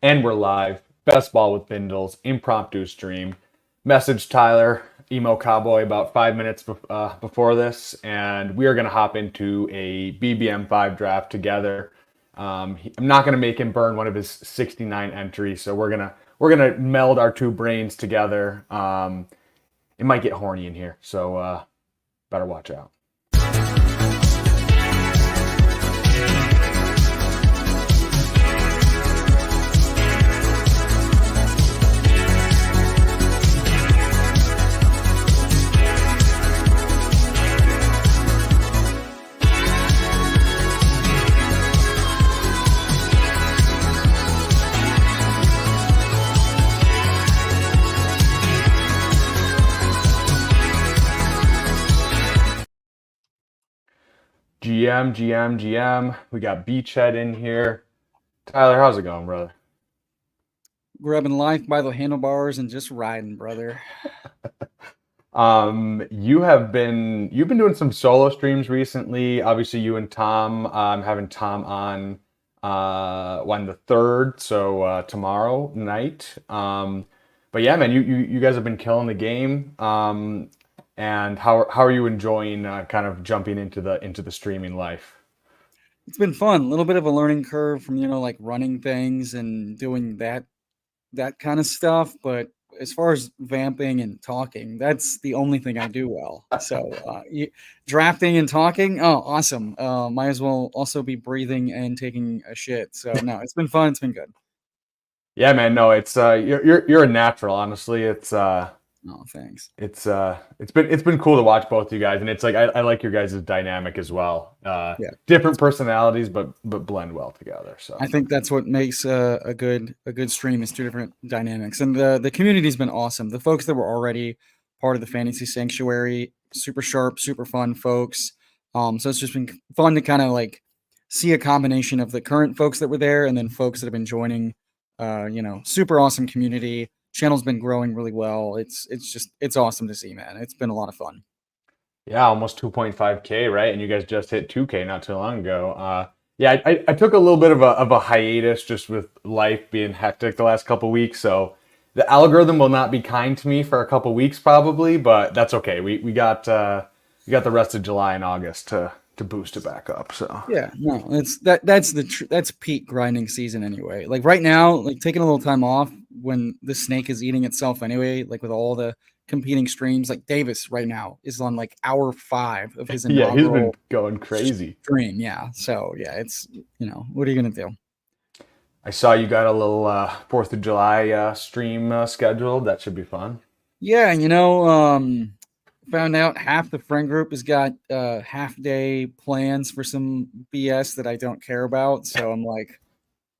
And we're live. Best Ball with Bindles, impromptu stream. Message Tyler, Emo Cowboy, about 5 minutes before this, and we are going to hop into a BBM5 draft together. I'm not going to make him burn one of his 69 entries, so we're gonna meld our two brains together. It might get horny in here, so better watch out. GM. We got Beachhead in here. Tyler, how's it going, brother? Grabbing life by the handlebars and just riding, brother. You've been doing some solo streams recently. Obviously, you and Tom. I'm having Tom on the third, so tomorrow night. But yeah, man, you guys have been killing the game. And how are you enjoying kind of jumping into the streaming life? It's been fun. A little bit of a learning curve from like running things and doing that kind of stuff. But as far as vamping and talking, that's the only thing I do well. So drafting and talking, oh, awesome. Might as well also be breathing and taking a shit. So no, it's been fun. It's been good. Yeah, man. No, it's you're a natural. Honestly, it's Oh, thanks. it's been cool to watch both you guys, and it's like I like your guys' dynamic as well. Yeah. Different personalities, but blend well together. So I think that's what makes a good stream is two different dynamics, and the community's been awesome. The folks that were already part of the Fantasy Sanctuary, super sharp, super fun folks. So it's just been fun to kind of like see a combination of the current folks that were there and then folks that have been joining. Super awesome community. Channel's been growing really well. It's awesome to see, man. It's been a lot of fun. yeah, almost 2.5K, right? And you guys just hit 2K not too long ago. Yeah, I took a little bit of a hiatus just with life being hectic the last couple weeks, so the algorithm will not be kind to me for a couple weeks probably, but that's okay. We got the rest of July and August to boost it back up. So Yeah, no, that's peak grinding season anyway. Like right now, like taking a little time off when the snake is eating itself anyway, like with all the competing streams, like Davis right now is on like hour 5 of his yeah, he's been inaugural going crazy. stream. Yeah. So yeah, it's what are you gonna do? I saw you got a little 4th of July stream scheduled. That should be fun. Yeah, found out half the friend group has got half day plans for some BS that I don't care about. So I'm like,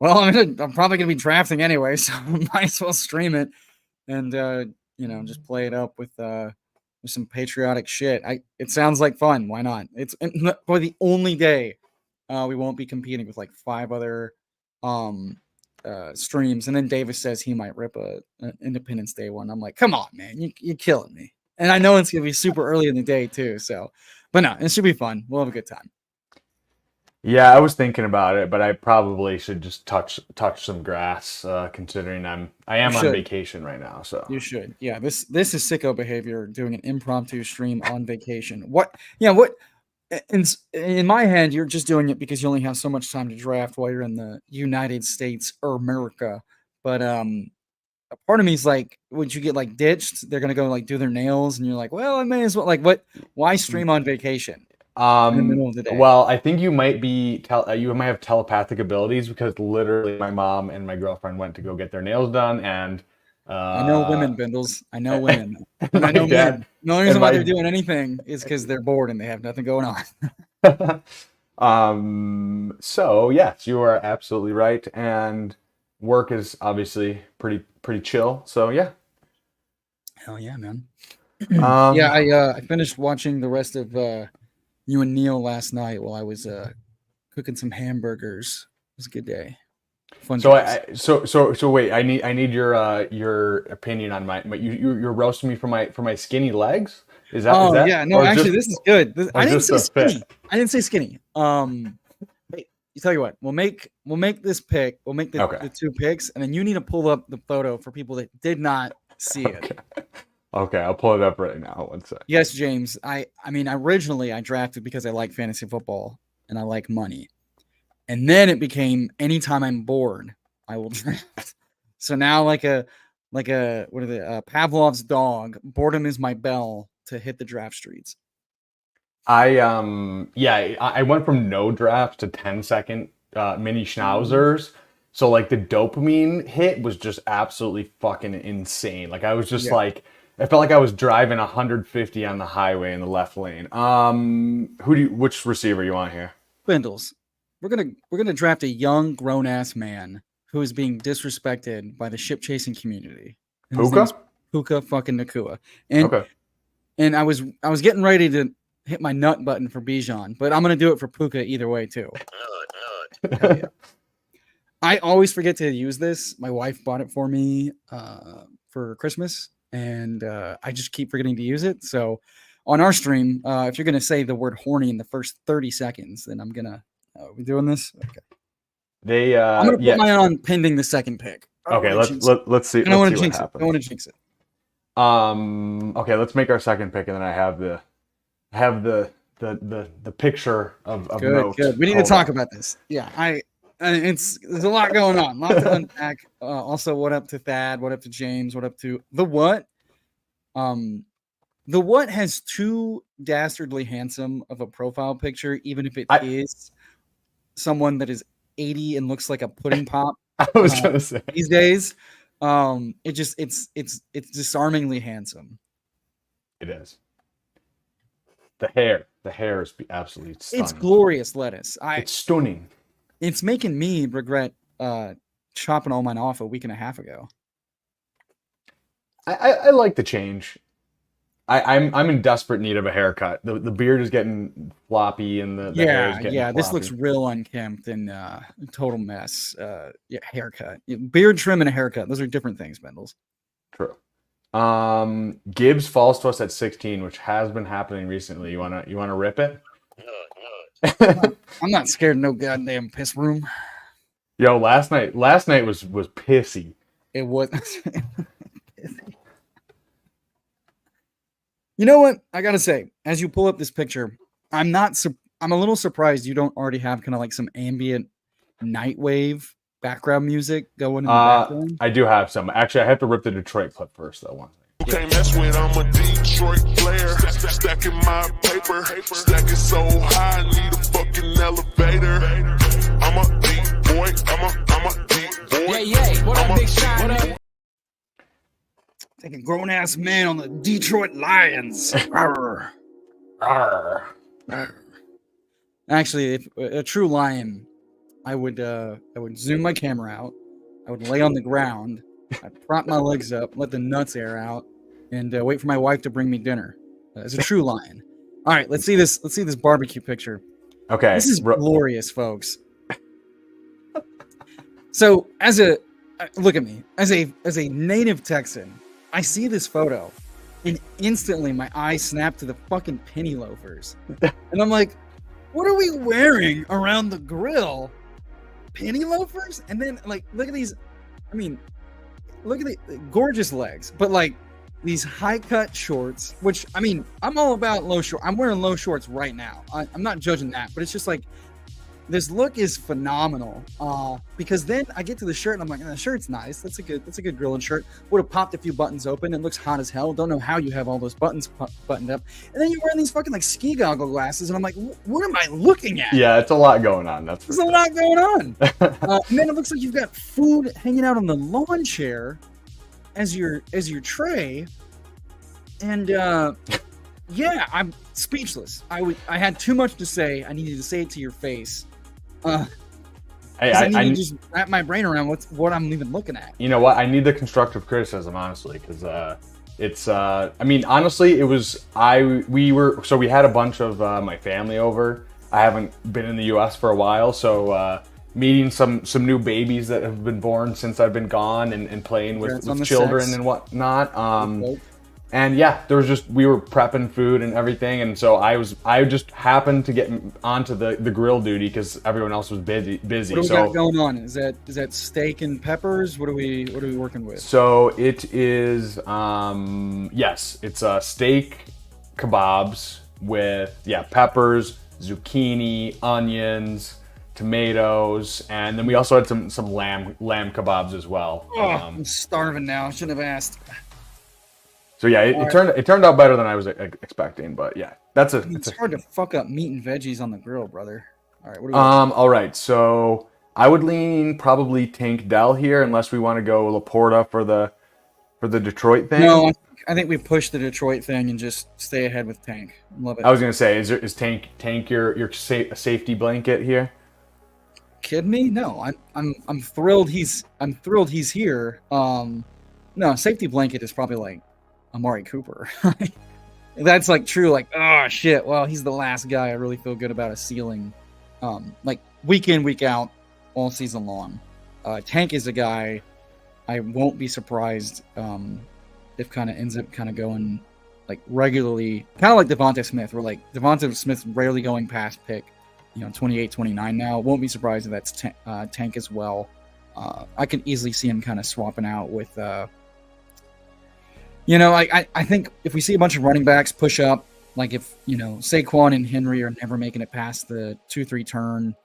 well, I'm probably gonna be drafting anyway, so I might as well stream it and just play it up with some patriotic shit. It sounds like fun. Why not? It's for the only day we won't be competing with like 5 other streams, and then Davis says he might rip an Independence Day one. I'm like, come on, man, you're killing me. And I know it's gonna be super early in the day too. So, but no, it should be fun. We'll have a good time. Yeah, I was thinking about it, but I probably should just touch some grass, considering I am on vacation right now. So You should. Yeah, this is sicko behavior. Doing an impromptu stream on vacation. What? Yeah. What? In my head, you're just doing it because you only have so much time to draft while you're in the United States or America. But a part of me is like, would you get like ditched? They're gonna go like do their nails, and you're like, well, I may as well. Like, what? Why stream on vacation in the middle of the day? Well, I think you might you might have telepathic abilities because literally my mom and my girlfriend went to go get their nails done, and I know women, Bindles. I know women. And I know men. The only reason why they're doing anything is because they're bored and they have nothing going on. So yes, you are absolutely right, and work is obviously pretty chill. So yeah. Hell yeah, man. Yeah, I finished watching the rest of you and Neil last night while I was cooking some hamburgers. It was a good day. Fun. So wait, I need your opinion on you're roasting me for my skinny legs. Is that? Yeah, no, actually, this is good. I didn't say skinny. I didn't say skinny. tell you what, we'll make this pick. We'll make the Okay. 2 picks, and then you need to pull up the photo for people that did not see it. Okay, I'll pull it up right now. One sec. Yes, James. I mean, originally I drafted because I like fantasy football and I like money, and then it became anytime I'm bored, I will draft. So now, like a what are the Pavlov's dog? Boredom is my bell to hit the draft streets. I went from no draft to 10-second mini schnauzers. So like the dopamine hit was just absolutely fucking insane. Like I was just like, I felt like I was driving 150 on the highway in the left lane. Which receiver you want here? Bindles. We're gonna draft a young grown ass man who is being disrespected by the ship chasing community. And his name is Puka? Puka fucking Nakua. And Okay. and I was getting ready to hit my nut button for Bijan, but I'm gonna do it for Puka either way too. Hell yeah. I always forget to use this. My wife bought it for me for Christmas, and I just keep forgetting to use it. So on our stream, if you're gonna say the word horny in the first 30 seconds, then I'm gonna we doing this? Okay. I'm gonna put mine on pending the second pick. Okay, let's see. I don't want to what jinx it. happens. I don't want to jinx it. Okay, let's make our second pick, and then I have the picture of note. Good. We need to talk about this. Yeah, there's a lot going on, a lot to unpack. Also, what up to Thad? What up to James? What up to the what? The what has too dastardly handsome of a profile picture, even if it is someone that is 80 and looks like a pudding pop. I was gonna say these days, it's disarmingly handsome. It is. The hair is absolutely stunning. It's glorious lettuce. It's stunning. It's making me regret chopping all mine off a week and a half ago. I like the change. I'm in desperate need of a haircut. The beard is getting floppy and the hair is getting floppy. This looks real unkempt and total mess. Haircut. Beard trim and a haircut. Those are different things, Bendels. True. Gibbs falls to us at 16, which has been happening recently. You wanna rip it? I'm not scared of no goddamn piss room. Yo, last night was pissy. It was pissy. You know what? I gotta say, as you pull up this picture, I'm a little surprised you don't already have kind of like some ambient night wave background music going in the background. I do have some. Actually, I have to rip the Detroit clip first, though. One thing. Can't mess with, I'm a Detroit player. Stacking my paper. Stacking so high, I need a fucking elevator. I'm a deep boy. I'm a deep boy. Yeah. What up, Big Shine? What up? Like a grown ass man on the Detroit Lions. Arr. Actually, if a true lion, I would zoom my camera out. I would lay on the ground. I'd prop my legs up, let the nuts air out, and wait for my wife to bring me dinner. As a true lion. All right, let's see this. Let's see this barbecue picture. Okay, this is glorious, folks. So, look at me as a native Texan. I see this photo, and instantly my eyes snap to the fucking penny loafers, and I'm like, "What are we wearing around the grill? Penny loafers?" And then like, look at these. I mean, look at the gorgeous legs, but like these high cut shorts. Which I mean, I'm all about low short. I'm wearing low shorts right now. I'm not judging that, but it's just like this look is phenomenal. Because then I get to the shirt and I'm like, the shirt's nice. That's a good grilling shirt. Would have popped a few buttons open. It looks hot as hell. Don't know how you have all those buttons buttoned up. And then you're wearing these fucking like ski goggle glasses, and I'm like, what am I looking at? Yeah, it's a lot going on. There's a lot going on. And then it looks like you've got food hanging out on the lawn chair as your tray. And yeah, I'm speechless. I had too much to say. I needed to say it to your face. I need to just wrap my brain around what I'm even looking at. You know what? I need the constructive criticism, honestly, because it's. I mean, honestly, it was. We had a bunch of my family over. I haven't been in the U.S. for a while, so meeting some new babies that have been born since I've been gone, and playing with children and whatnot. And yeah, we were prepping food and everything, and so I just happened to get onto the grill duty because everyone else was busy. What do we got going on? Is that steak and peppers? What are we working with? So it is yes, it's steak kebabs with peppers, zucchini, onions, tomatoes, and then we also had some lamb kebabs as well. Oh, I'm starving now. I shouldn't have asked. So yeah, it turned out better than I was expecting, but yeah, it's hard to fuck up meat and veggies on the grill, brother. All right, what do we all right, so I would lean probably Tank Dell here, unless we want to go Laporta for the Detroit thing. No, I think we push the Detroit thing and just stay ahead with Tank. Love it. I was gonna say, is Tank your safety blanket here? Kidding me? No, I'm thrilled he's here. No, safety blanket is probably like Amari Cooper. That's like true. Like, oh shit. Well, he's the last guy I really feel good about a ceiling. Like week in, week out, all season long. Tank is a guy I won't be surprised if kind of ends up kind of going like regularly, kind of like Devonta Smith. Where like Devonta Smith's rarely going past pick, 28, 29 now. Won't be surprised if that's Tank as well. I can easily see him kind of swapping out with. I think if we see a bunch of running backs push up, like if, Saquon and Henry are never making it past the 2-3 turn,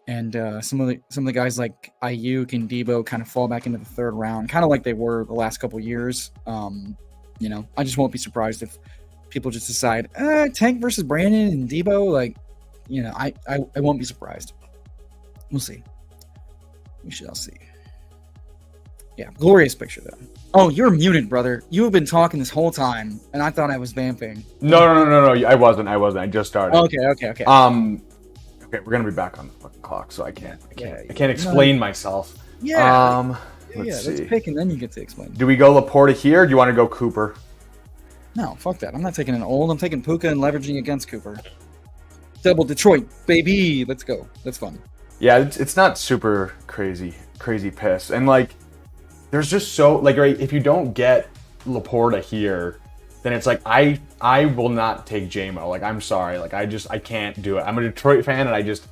and some of the guys like Ayuk and Debo kind of fall back into the third round, kind of like they were the last couple years. I just won't be surprised if people just decide, Tank versus Brandon and Debo, like, I won't be surprised. We'll see. We shall see. Yeah, glorious picture though. Oh, you're muted, brother. You have been talking this whole time, and I thought I was vamping. No. I wasn't. I just started. Okay. Okay, we're gonna be back on the fucking clock, so I can't explain myself. Yeah. Let's let's pick, and then you get to explain. Do we go Laporta here? Or do you want to go Cooper? No, fuck that. I'm not taking an old. I'm taking Puka and leveraging against Cooper. Double Detroit, baby. Let's go. That's fun. Yeah, it's not super crazy piss, and like. There's just so like right, if you don't get Laporta here, then it's like I will not take JMO. Like I'm sorry, like I can't do it. I'm a Detroit fan, and I just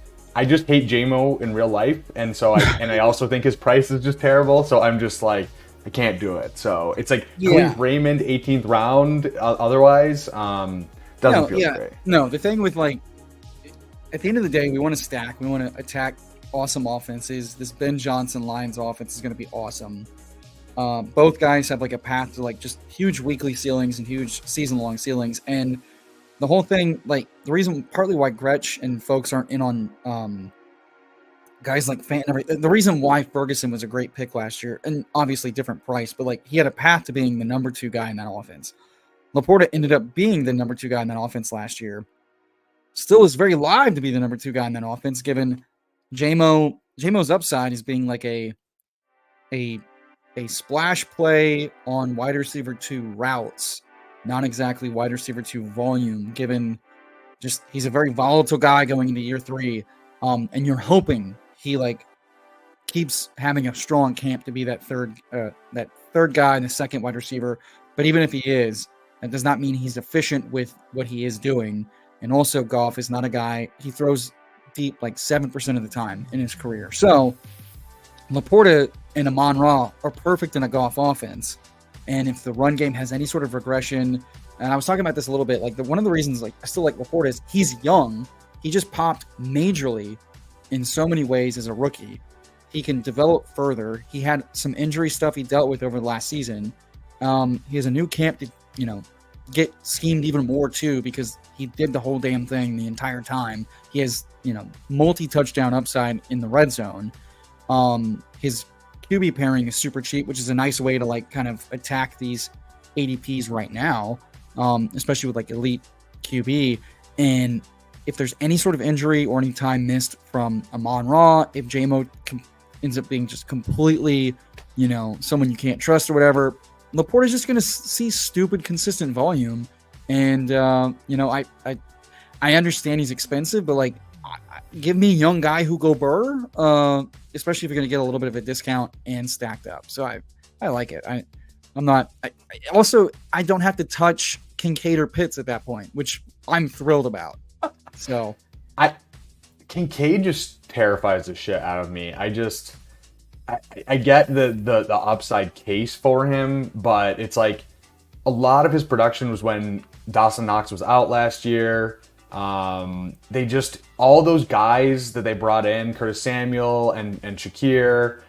hate JMO in real life, and so I also think his price is just terrible. So I'm just like I can't do it. So it's like Khalif Raymond 18th round. Otherwise, doesn't feel great. No, the thing with like at the end of the day, we want to stack. We want to attack awesome offenses. This Ben Johnson Lions offense is going to be awesome. Both guys have like a path to like just huge weekly ceilings and huge season-long ceilings, and the whole thing, like the reason, partly why Gretsch and folks aren't in on guys like Fant. The reason why Ferguson was a great pick last year, and obviously different price, but like he had a path to being the number 2 guy in that offense. Laporta ended up being the number 2 guy in that offense last year. Still is very live to be the number 2 guy in that offense, given JMO's upside is being like a splash play on wide receiver 2 routes, not exactly wide receiver 2 volume, given just he's a very volatile guy going into year 3. And you're hoping he like keeps having a strong camp to be that third guy and the second wide receiver. But even if he is, that does not mean he's efficient with what he is doing. And also Goff is not a guy, he throws deep like 7% of the time in his career. So Laporta and Amon-Ra are perfect in a Goff offense. And if the run game has any sort of regression, and I was talking about this a little bit, like one of the reasons like I still like Laporta is he's young. He just popped majorly in so many ways as a rookie. He can develop further. He had some injury stuff he dealt with over the last season. He has a new camp to, get schemed even more too, because he did the whole damn thing the entire time. He has, multi-touchdown upside in the red zone. His QB pairing is super cheap, which is a nice way to like kind of attack these ADPs right now, especially with like elite QB. And if there's any sort of injury or any time missed from Amon-Ra, if JMO ends up being just completely, someone you can't trust or whatever, Laporta's just going to see stupid, consistent volume. And, I understand he's expensive, but like, give me a young guy who go burr, especially if you're going to get a little bit of a discount and stacked up. So I like it. I'm not. Also, I don't have to touch Kincaid or Pitts at that point, which I'm thrilled about. So, Kincaid just terrifies the shit out of me. I get the upside case for him, but it's like a lot of his production was when Dawson Knox was out last year. They just, all those guys that they brought in, Curtis Samuel and Shakir,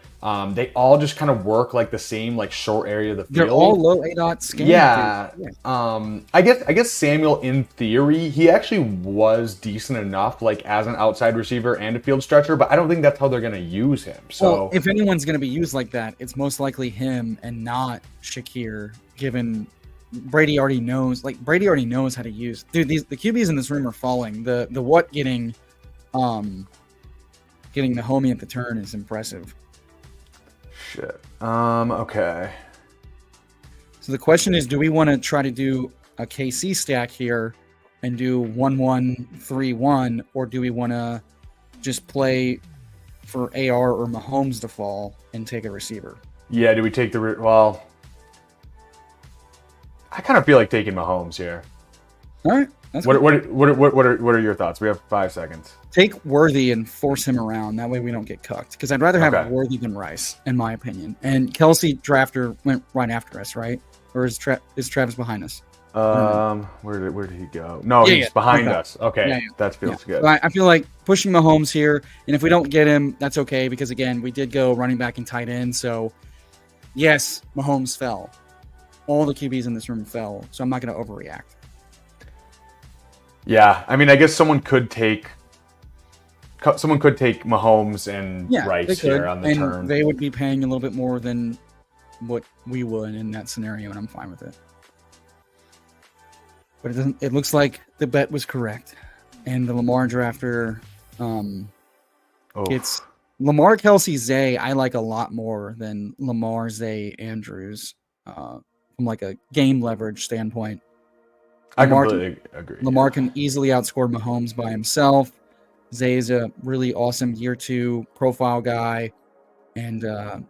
they all just kind of work like the same like short area of the field. they're all low ADOT scan. Yeah. I guess Samuel, in theory, he actually was decent enough, like as an outside receiver and a field stretcher, but I don't think that's how they're gonna use him. So Well, if anyone's going to be used like that, it's most likely him and not Shakir, given Brady already knows. Like, Brady already knows how to use. Dude, the QBs in this room are falling. The what getting the homie at the turn is impressive. shit. Okay. So the question is, do we want to try to do a KC stack here and do 1-1-3-1, or do we want to just play for AR or Mahomes to fall and take a receiver? Yeah, do we take well, I kind of feel like taking Mahomes here. All right. That's What good. are your thoughts? We have 5 seconds. Take Worthy and force him around. That way we don't get cucked. Because I'd rather have Okay. Worthy than Rice, in my opinion. And Kelsey drafter went right after us, right? Or is Travis behind us? Where did he go? No, Yeah, he's yeah. behind Okay. us. Okay, Yeah, yeah. that feels good. So I feel like pushing Mahomes here, and if we don't get him, that's okay, because again, we did go running back and tight end. So yes, Mahomes fell. All the QBs in this room fell, so I'm not going to overreact. Yeah, I mean, I guess someone could take Mahomes and Yeah, they Rice could, here on the and turn. they would be paying a little bit more than what we would in that scenario, and I'm fine with it. But it doesn't. It looks like the bet was correct, and the Lamar drafter, it's Lamar Kelsey Zay. I like a lot more than Lamar Zay Andrews, from like a game leverage standpoint. I Lamar completely agree. Lamar can easily outscore Mahomes by himself. Zay is a really awesome year 2 profile guy, and and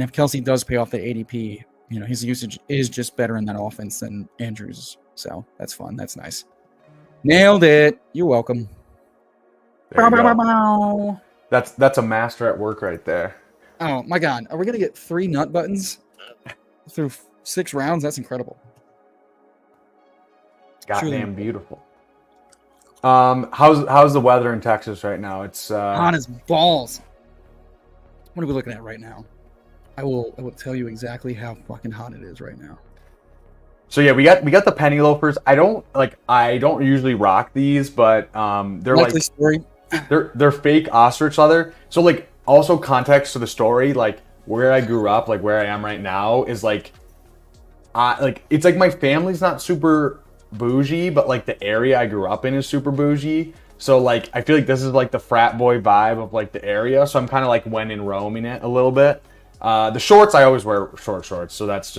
if Kelsey does pay off the ADP, his usage is just better in that offense than Andrews. So that's fun. That's nice. Nailed it. You're welcome. There you Bow, bow, go. bow, bow. That's a master at work right there. Oh my God, are we gonna get 3 nut buttons through 6 rounds? That's incredible. Goddamn beautiful. How's the weather in Texas right now? It's Hot as balls. What are we looking at right now? I will tell you exactly how fucking hot it is right now. So yeah, we got the penny loafers. I don't usually rock these, but they're Likely like story. they're fake ostrich leather. So like, also context to the story, like where I grew up, like where I am right now is like it's like my family's not super bougie, but like the area I grew up in is super bougie. So like I feel like this is like the frat boy vibe of like the area. So I'm kind of like when in roaming it a little bit. The shorts, I always wear short shorts, so that's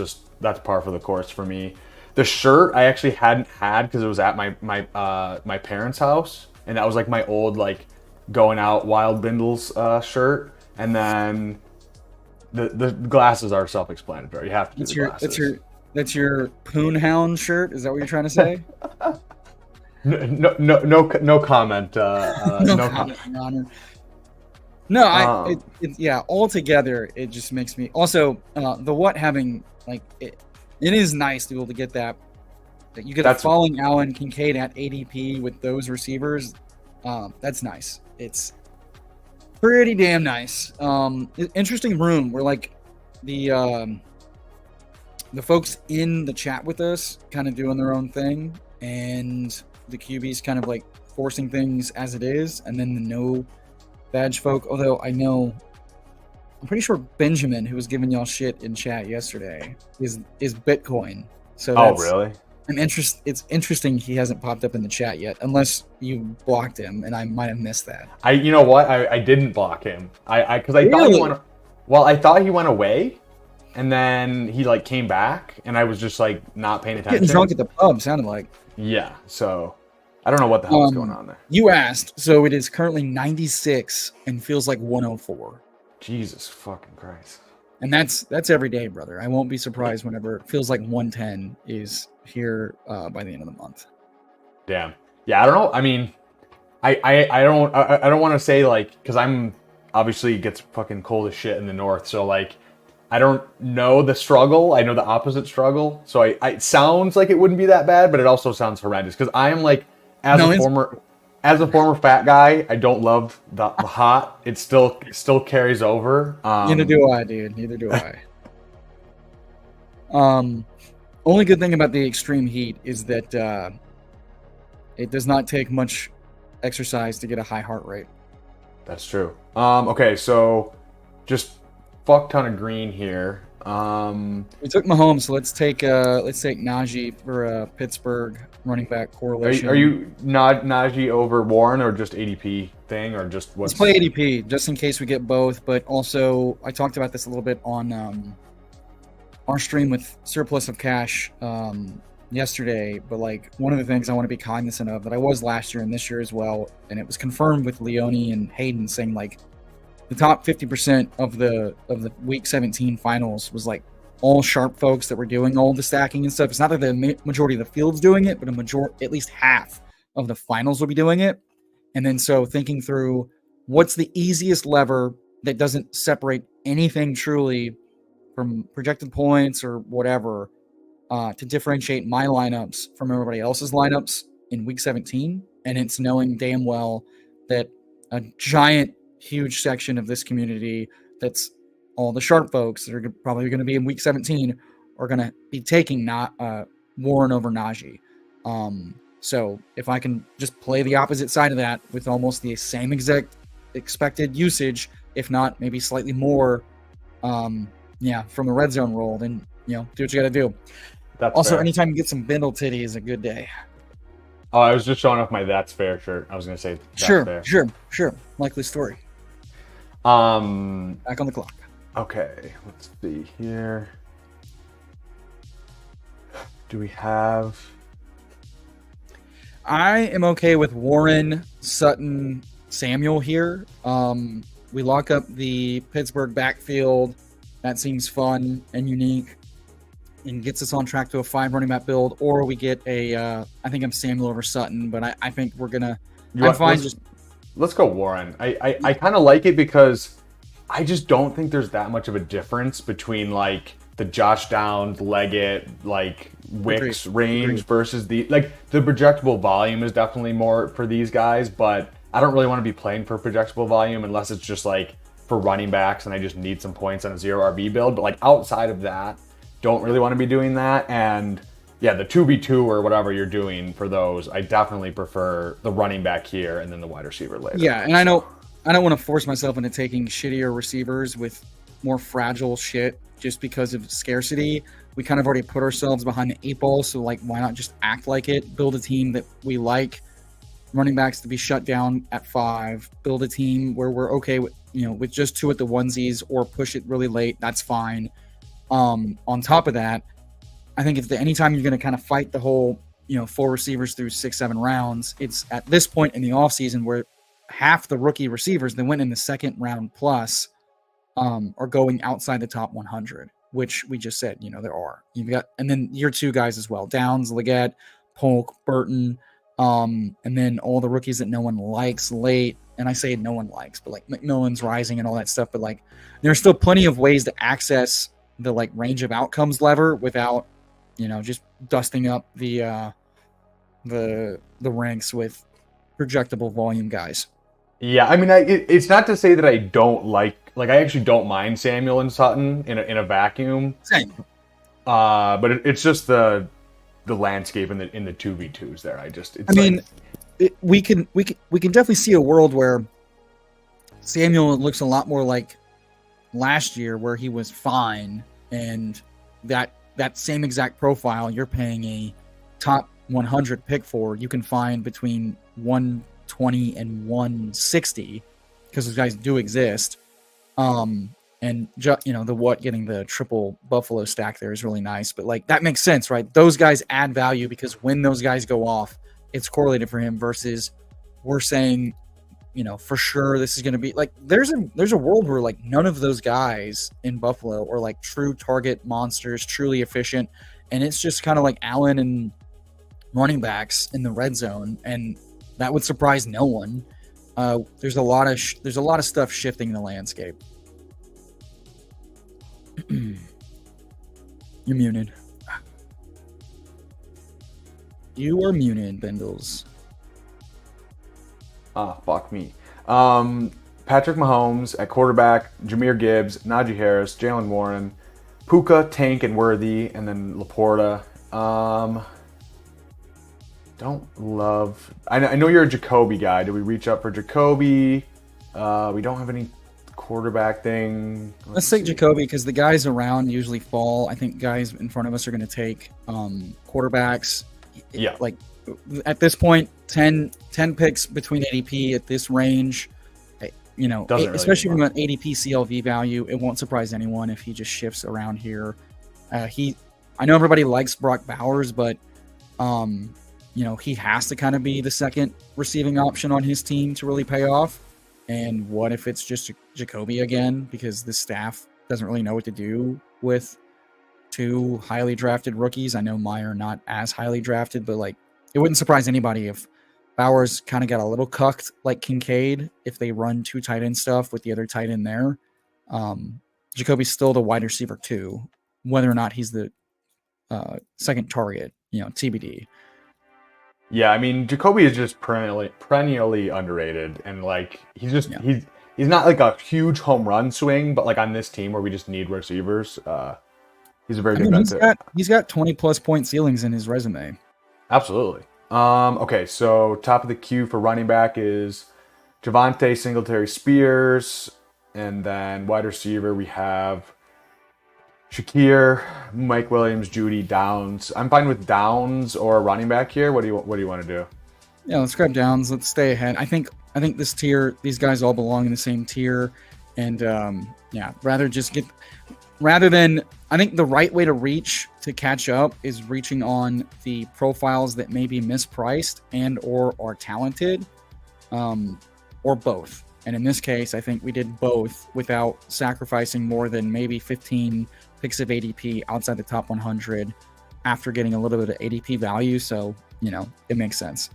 par for the course for me. The shirt I actually hadn't had because it was at my parents' house, and that was like my old like going out Wild Bindles shirt. And then the glasses are self-explanatory. You have to do the glasses. That's your Poon Hound shirt. Is that what you're trying to say? No comment. No comment. Your Honor. No, yeah. Altogether, it just makes me. Also, the what having like it is nice to be able to get that. You get a falling Allen Kincaid at ADP with those receivers. That's nice. It's pretty damn nice. Interesting room where like the folks in the chat with us kind of doing their own thing, and the QB's kind of like forcing things as it is, and then the no badge folk. Although I'm pretty sure Benjamin, who was giving y'all shit in chat yesterday, is Bitcoin. So really? It's interesting he hasn't popped up in the chat yet, unless you blocked him, and I might have missed that. You know what? I didn't block him. Because I thought he went. Well, I thought he went away, and then he like came back, and I was just like not paying attention. Getting drunk at the pub sounded like. Yeah, so I don't know what the hell is going on there. You asked, so it is currently 96 and feels like 104. Jesus fucking Christ. And that's every day, brother. I won't be surprised whenever it feels like 110 is here by the end of the month. Damn. Yeah, I don't know. I mean, I don't want to say like, because I'm obviously it gets fucking cold as shit in the north, so like I don't know the struggle. I know the opposite struggle. So it sounds like it wouldn't be that bad, but it also sounds horrendous because I am like as a former fat guy, I don't love the hot. It still carries over. Neither do I, dude. Neither do I. Only good thing about the extreme heat is that it does not take much exercise to get a high heart rate. That's true. Okay, so just fuck ton of green here. We took Mahomes, so let's take Najee for Pittsburgh running back correlation. Are you Najee over Warren or just ADP thing or just what's... Let's play ADP just in case we get both, but also I talked about this a little bit on our stream with surplus of cash yesterday, but like one of the things I want to be cognizant of that I was last year and this year as well, and it was confirmed with Leone and Hayden saying like the top 50% of the week 17 finals was like all sharp folks that were doing all the stacking and stuff. It's not that the majority of the field's doing it, but at least half of the finals will be doing it. And then so thinking through what's the easiest lever that doesn't separate anything truly from projected points or whatever to differentiate my lineups from everybody else's lineups in week 17. And it's knowing damn well that a giant, huge section of this community that's all the sharp folks that are probably going to be in week 17 are going to be taking Warren over Najee. So if I can just play the opposite side of that with almost the same exact expected usage, if not maybe slightly more, from the red zone roll, then, do what you got to do. That's also, fair. anytime you get some Bindle titty is a good day. Oh, I was just showing off my That's Fair shirt. I was going to say that's fair. Sure. Likely story. Back on the clock. Okay, let's see here. Do we have... I am okay with Warren, Sutton, Samuel here. We lock up the Pittsburgh backfield. That seems fun and unique and gets us on track to a 5 running back build, or we get I think I'm Samuel over Sutton, but I think we're going to... Let's go Warren. I kind of like it because I just don't think there's that much of a difference between like the Josh Downs, Leggett, like Wicks range versus the projectable volume is definitely more for these guys, but I don't really want to be playing for projectable volume unless it's just like for running backs and I just need some points on a 0 RB build. But like outside of that, don't really want to be doing that. And yeah, the 2v2 or whatever you're doing for those, I definitely prefer the running back here and then the wide receiver later. Yeah, and I don't want to force myself into taking shittier receivers with more fragile shit just because of scarcity. We kind of already put ourselves behind the 8 ball, so like why not just act like it, build a team that we like, running backs to be shut down at 5, build a team where we're okay with with just 2 at the onesies or push it really late, that's fine. On top of that, I think if anytime you're going to kind of fight the whole 4 receivers through 6-7 rounds, it's at this point in the offseason where half the rookie receivers that went in the second round plus are going outside the top 100, which we just said, there are. You've got, and then year 2 guys as well, Downs, Leggett, Polk, Burton, and then all the rookies that no one likes late. And I say no one likes, but like McMillan's rising and all that stuff. But like, there's still plenty of ways to access the like range of outcomes lever without, just dusting up the ranks with projectable volume guys. Yeah, I mean, it's not to say that I don't like I actually don't mind Samuel and Sutton in a vacuum. Same. But it's just the landscape in the 2v2s there. We can definitely see a world where Samuel looks a lot more like last year, where he was fine, and that same exact profile you're paying a top 100 pick for, you can find between 120 and 160 because those guys do exist. And getting the triple Buffalo stack there is really nice, but like that makes sense, right? Those guys add value because when those guys go off, it's correlated for him versus we're saying for sure this is going to be like there's a world where like none of those guys in Buffalo are like true target monsters, truly efficient, and it's just kind of like Allen and running backs in the red zone, and that would surprise no one. There's a lot of stuff shifting in the landscape. You're muted. You are muted, Bendels. Fuck me. Patrick Mahomes at quarterback, Jahmyr Gibbs, Najee Harris, Jalen Warren, Puka, Tank, and Worthy, and then Laporta. Don't love... I know you're a Jacoby guy. Do we reach up for Jacoby? We don't have any quarterback thing. Let's take Jacoby because the guys around usually fall. I think guys in front of us are going to take quarterbacks. Yeah. Like at this point, 10 picks between ADP at this range, Doesn't really especially from an ADP CLV value, it won't surprise anyone if he just shifts around here. I know everybody likes Brock Bowers, but he has to kind of be the second receiving option on his team to really pay off. And what if it's just Jacoby again? Because the staff doesn't really know what to do with two highly drafted rookies. I know Meyer not as highly drafted, but like it wouldn't surprise anybody if Bowers kind of got a little cucked like Kincaid if they run two tight end stuff with the other tight end there. Jacoby's still the wide receiver too, whether or not he's the second target, TBD. Yeah, I mean, Jacoby is just perennially underrated, and like he's not like a huge home run swing, but like on this team where we just need receivers, he's a very good bet. He's got 20 plus point ceilings in his resume. Absolutely. Okay, so top of the queue for running back is Javonte Singletary Spears, and then wide receiver we have Shakir, Mike Williams, Judy, Downs. I'm fine with Downs or running back here. What do you want to do? Yeah, let's grab Downs. Let's stay ahead. I think this tier, these guys all belong in the same tier, and I think the right way to reach to catch up is reaching on the profiles that may be mispriced and or are talented, or both. And in this case, I think we did both without sacrificing more than maybe 15 picks of ADP outside the top 100 after getting a little bit of ADP value. So, it makes sense.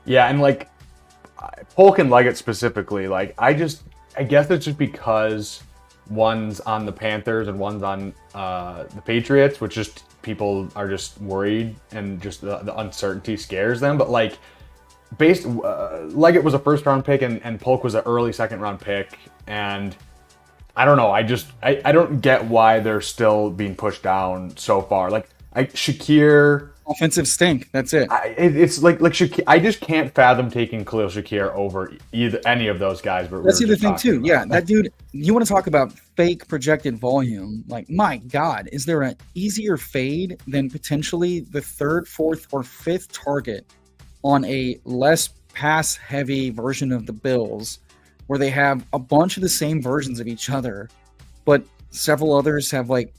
Yeah, and like Polk and Leggett specifically, like I guess it's just because one's on the Panthers and one's on the Patriots, which just people are just worried and just the uncertainty scares them. But like Leggett was a first round pick and Polk was an early second round pick, and I don't know. I don't get why they're still being pushed down so far. Like Shakir, offensive stink. That's it. It's like Shakir. I just can't fathom taking Khalil Shakir over any of those guys. That's the other thing too. Yeah, that dude. You want to talk about fake projected volume? Like, my God, is there an easier fade than potentially the third, fourth, or fifth target on a less pass-heavy version of the Bills, where they have a bunch of the same versions of each other, but several others have like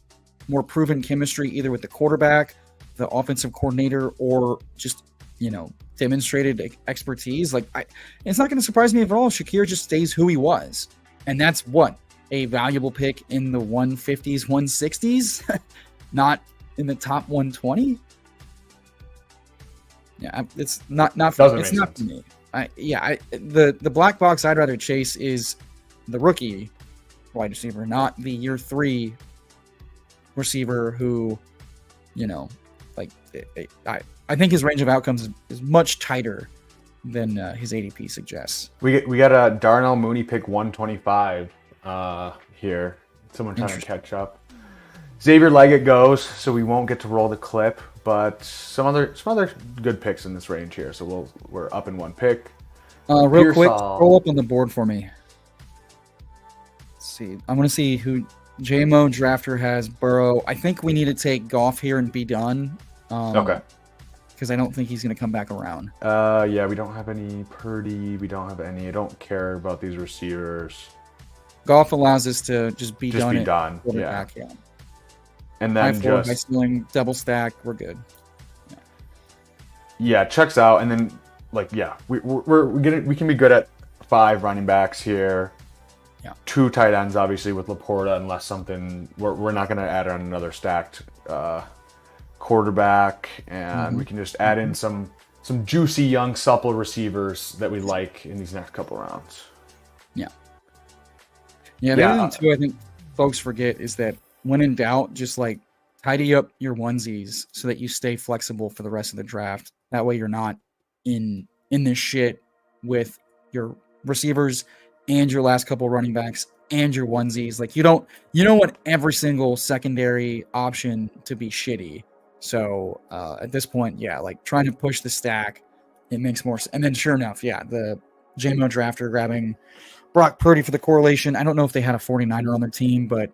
more proven chemistry either with the quarterback, the offensive coordinator, or just, demonstrated expertise. Like, it's not going to surprise me at all if Shakir just stays who he was. And that's a valuable pick in the 150s, 160s, not in the top 120. Yeah, it's not for me. The black box I'd rather chase is the rookie wide receiver, not the year 3 receiver who, I think his range of outcomes is much tighter than his ADP suggests. We got a Darnell Mooney pick 125 here. Someone trying to catch up. Xavier Leggett goes, so we won't get to roll the clip, but some other good picks in this range here. So we're up in one pick. Real quick, roll up on the board for me. Let's see. I want to see who JMO Drafter has. Burrow. I think we need to take Goff here and be done. Okay. Because I don't think he's going to come back around. Yeah, we don't have any Purdy. We don't have any. I don't care about these receivers. Goff allows us to just be done. Yeah. And then high ceiling, double stack. We're good. Yeah, checks out. And then we can be good at 5 running backs here. Yeah. 2 tight ends, obviously, with Laporta, unless something we're not going to add on another stacked quarterback, and we can just add in some juicy young supple receivers that we like in these next couple rounds. Yeah, the other thing too, I think folks forget is that when in doubt, just like tidy up your onesies so that you stay flexible for the rest of the draft. That way you're not in this shit with your receivers and your last couple running backs and your onesies. Like you don't want every single secondary option to be shitty. So at this point, yeah, like trying to push the stack, it makes more sense. And then sure enough, yeah, the JMO drafter grabbing Brock Purdy for the correlation. I don't know if they had a 49er on their team, but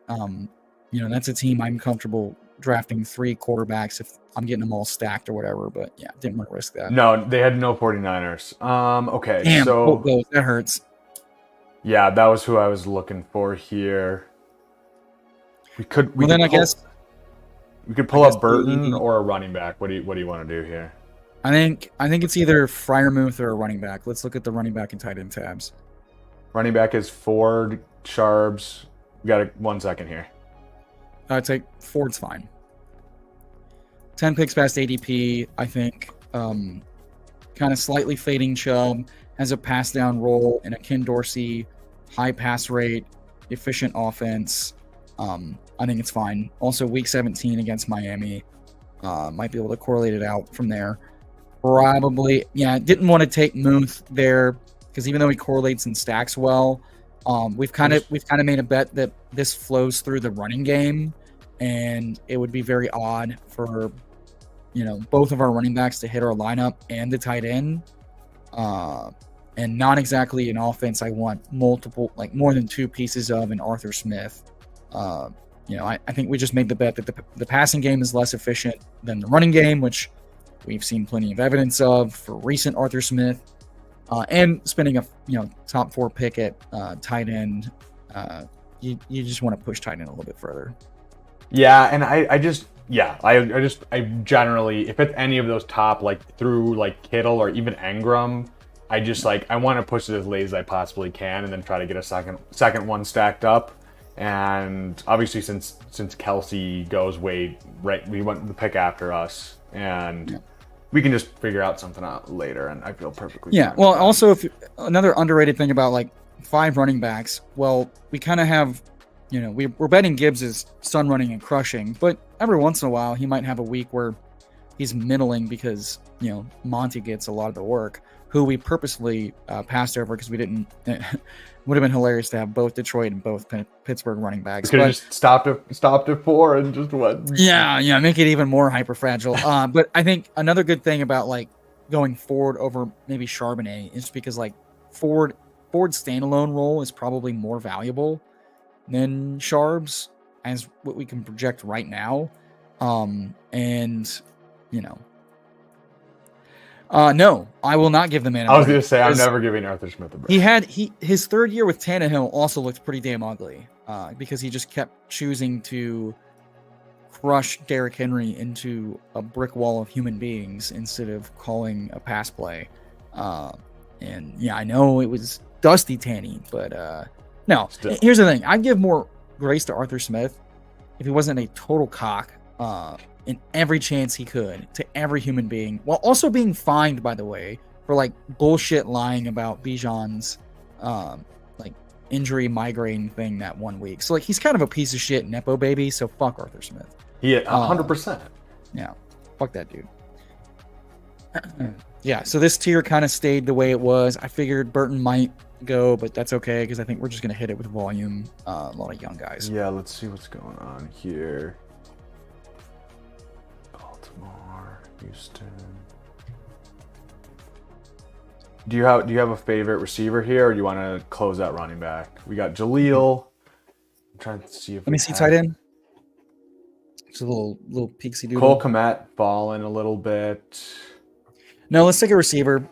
that's a team I'm comfortable drafting 3 quarterbacks if I'm getting them all stacked or whatever. But yeah, didn't want to risk that. No, they had no 49ers. Okay, Damn, so that hurts. yeah, that was who I was looking for here. We could pull up Burton or a running back. What do you want to do here? I think it's either Freiermuth or a running back. Let's look at the running back and tight end tabs. Running back is Ford, Sharps. We got 1 second here. I'd say Ford's fine. 10 picks past ADP, I think. Kind of slightly fading Chubb, has a pass down role in a Ken Dorsey, high pass rate, efficient offense. I think it's fine. Also, week 17 against Miami. Might be able to correlate it out from there. Probably, yeah, didn't want to take Muth there because even though he correlates and stacks well, we've kind of made a bet that this flows through the running game, and it would be very odd for both of our running backs to hit our lineup and the tight end, and not exactly an offense I want multiple, like more than 2 pieces of in Arthur Smith. I think we just made the bet that the passing game is less efficient than the running game, which we've seen plenty of evidence of for recent Arthur Smith. And spending a top 4 pick at tight end, you just want to push tight end a little bit further. Yeah, and I generally, if it's any of those top, like through like Kittle or even Engram, I want to push it as late as I possibly can, and then try to get a second one stacked up. And obviously, since Kelsey goes we went the pick after us, and we can just figure out something out later, and I feel perfectly fine. Well, also, if another underrated thing about like 5 running backs, well, we kind of have, we're betting Gibbs is sun running and crushing, but every once in a while he might have a week where he's middling because Monty gets a lot of the work, who we purposefully passed over because we didn't. Would have been hilarious to have both Detroit and both Pittsburgh running backs. Could have just stopped at 4 and just went. Yeah, make it even more hyper fragile. But I think another good thing about like going Ford over maybe Charbonnet is because like Ford's standalone role is probably more valuable than Charb's as what we can project right now. No, I will not give the man. I was going to say I'm never giving Arthur Smith a break. His third year with Tannehill also looked pretty damn ugly because he just kept choosing to crush Derrick Henry into a brick wall of human beings instead of calling a pass play. And yeah, I know it was dusty Tanny, but no. Still. Here's the thing: I'd give more grace to Arthur Smith if he wasn't a total cock. In every chance he could to every human being, while also being fined, by the way, for like bullshit lying about Bijan's like injury migraine thing that 1 week. So like he's kind of a piece of shit nepo baby. So fuck Arthur Smith. Yeah, 100%. Yeah, fuck that dude. Yeah, so this tier kind of stayed the way it was. I figured Burton might go, but that's okay because I think we're just gonna hit it with volume. A lot of young guys. Yeah, let's see what's going on here. Houston. Do you have a favorite receiver here, or do you want to close that running back? We got Jaleel. I'm trying to see if let me see tight end. It's a little peaksy dude. Cole Kmet falling a little bit. No, let's take a receiver.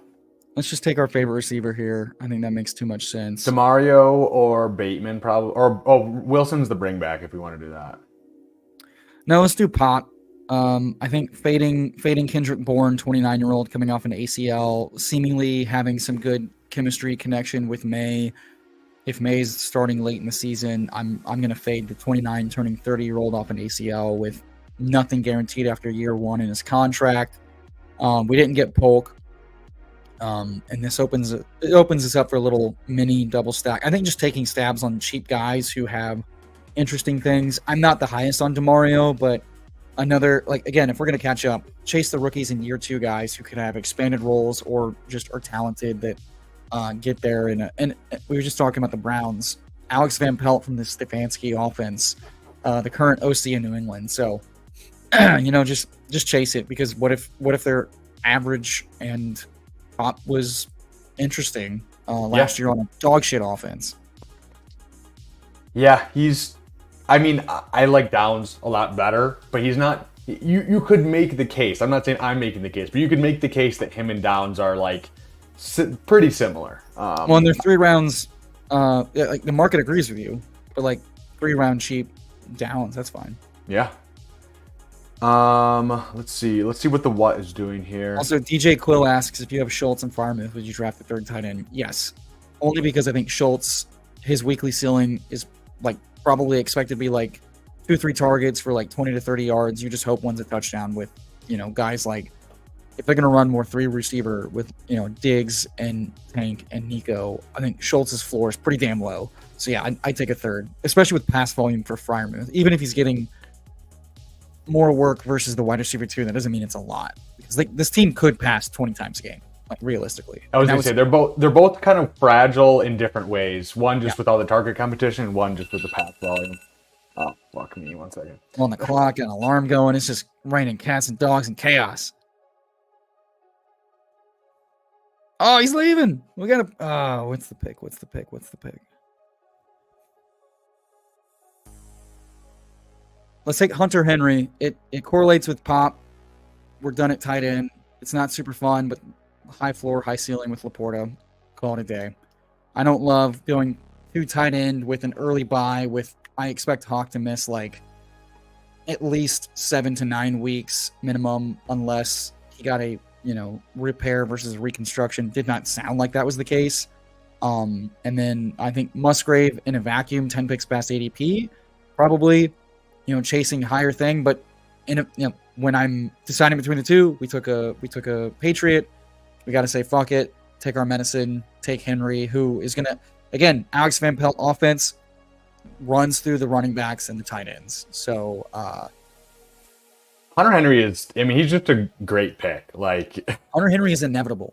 Let's just take our favorite receiver here. I think that makes too much sense. DeMario or Bateman, probably, or Wilson's the bring back if we want to do that. No, let's do Pop. I think fading Kendrick Bourne, 29-year-old coming off an ACL, seemingly having some good chemistry connection with May. If May's starting late in the season, I'm going to fade the 29 turning 30-year-old off an ACL with nothing guaranteed after year one in his contract. We didn't get Polk. And this opens us up for a little mini double stack. I think just taking stabs on cheap guys who have interesting things. I'm not the highest on DeMario, but another, like, again, if we're going to catch up, chase the rookies in year two guys who could have expanded roles or just are talented that get there. And we were just talking about the Browns. Alex Van Pelt from the Stefanski offense, the current OC in New England. So, just chase it, because what if they're average and Pop was interesting last year on a dog shit offense. Yeah, I like Downs a lot better, but he's not. You could make the case. I'm not saying I'm making the case, but you could make the case that him and Downs are like pretty similar. Well, and they're 3 rounds. Like the market agrees with you, but like 3-round cheap Downs, that's fine. Yeah. Let's see what the what is doing here. Also, DJ Quill asks if you have Schultz and Freiermuth, would you draft the third tight end? Yes, only because I think Schultz, his weekly ceiling is like probably expected to be like 2-3 targets for like 20 to 30 yards. You just hope one's a touchdown with, guys like, if they're going to run more 3 receiver with, Diggs and Tank and Nico, I think Schultz's floor is pretty damn low. So yeah, I'd take a third, especially with pass volume for Freiermuth. Even if he's getting more work versus the wide receiver 2, that doesn't mean it's a lot, because like this team could pass 20 times a game, like realistically. I was going to say they're both kind of fragile in different ways. One just with all the target competition, and one just with the pass volume. Oh, fuck me, 1 second. On the clock, an alarm going. It's just raining cats and dogs and chaos. Oh, he's leaving. We got to. Oh, what's the pick? Let's take Hunter Henry. It correlates with Pop. We're done at tight end. It's not super fun, but high floor, high ceiling with Laporta. Call it a day. I don't love going 2 tight end with an early bye. I expect Hawk to miss like at least 7 to 9 weeks minimum, unless he got a repair versus reconstruction. Did not sound like that was the case. And then I think Musgrave in a vacuum, 10 picks past ADP, probably. Chasing higher thing, but when I'm deciding between the two, we took a Patriot. We got to say fuck it, take our medicine, take Henry, who is gonna, again, Alex Van Pelt offense runs through the running backs and the tight ends. So Hunter Henry he's just a great pick. Like Hunter Henry is inevitable.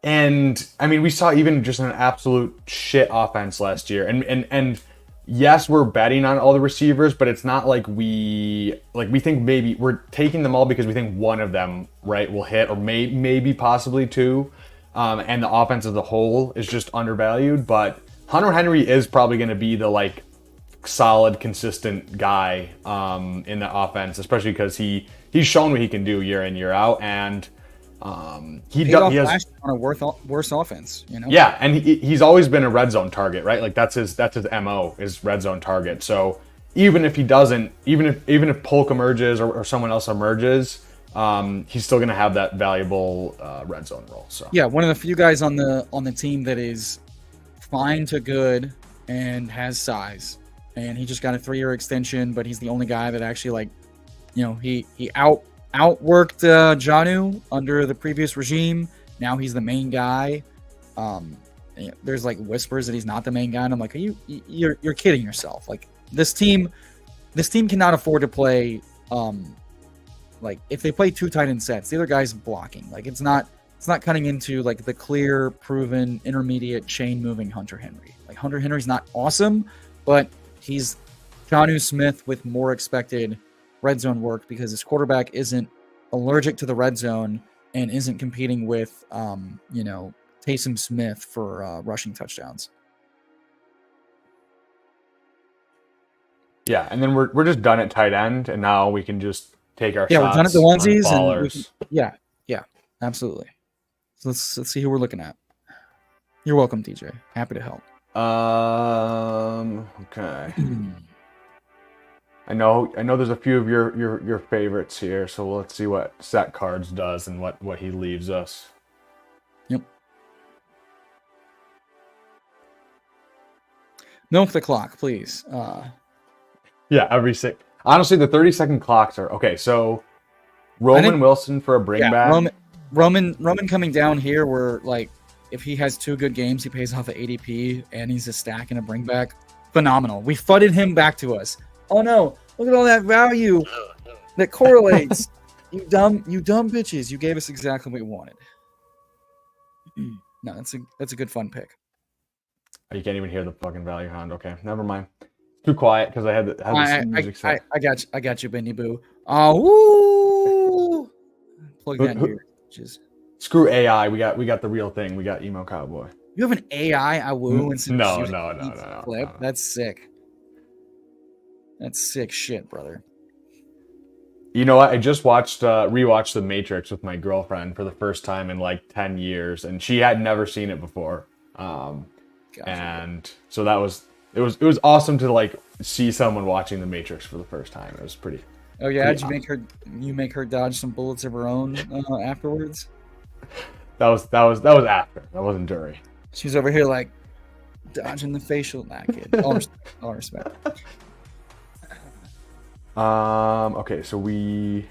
And we saw even just an absolute shit offense last year, and yes, we're betting on all the receivers, but it's not like we think maybe we're taking them all because we think one of them, right, will hit, or maybe possibly 2. And the offense as a whole is just undervalued. But Hunter Henry is probably going to be the like solid, consistent guy in the offense, especially because he's shown what he can do year in, year out, and he has on a worse offense, Yeah, and he's always been a red zone target, right? Like that's his MO is red zone target. So even if he doesn't, even if Polk emerges or someone else emerges, he's still gonna have that valuable red zone role. So yeah, one of the few guys on the team that is fine to good and has size, and he just got a 3-year extension, but he's the only guy that actually he outworked Jonnu under the previous regime. Now he's the main guy. There's like whispers that he's not the main guy, and I'm like, you're kidding yourself. Like this team cannot afford to play. Like if they play 2 tight end sets, the other guy's blocking. Like it's not cutting into like the clear, proven, intermediate chain moving Hunter Henry. Like Hunter Henry's not awesome, but he's Jonnu Smith with more expected red zone work because his quarterback isn't allergic to the red zone and isn't competing with Taysom Smith for rushing touchdowns. Yeah, and then we're just done at tight end, and now we can just take our shots. We're done at the onesies, and yeah, absolutely. So let's see who we're looking at. You're welcome, DJ. Happy to help. Okay. I know there's a few of your favorites here, so let's see what Set Cards does and what he leaves us. Yep. Milk the clock, please. Yeah, every six. Honestly, the 30-second clocks are okay. So Roman Wilson for a bring back. Roman coming down here, where like if he has 2 good games, he pays off the ADP and he's a stack and a bring back. Phenomenal. We fudded him back to us. Oh no! Look at all that value that correlates. You dumb bitches. You gave us exactly what we wanted. No, that's a good fun pick. You can't even hear the fucking value hound. Okay, never mind. Too quiet because I had the music set. I got you, Benny Boo. Woo! Plug that here. Screw AI. We got the real thing. We got Emo Cowboy. You have an AI woo instead of No. Clip? That's sick. That's sick shit, brother. You know what? I just rewatched The Matrix with my girlfriend for the first time in like 10 years, and she had never seen it before. And so it was awesome to like see someone watching The Matrix for the first time. It was pretty. Oh yeah, pretty did you make her dodge some bullets of her own afterwards? That was after. That wasn't during. She's over here like dodging the facial. Nah, kid. All respect. Okay, so we're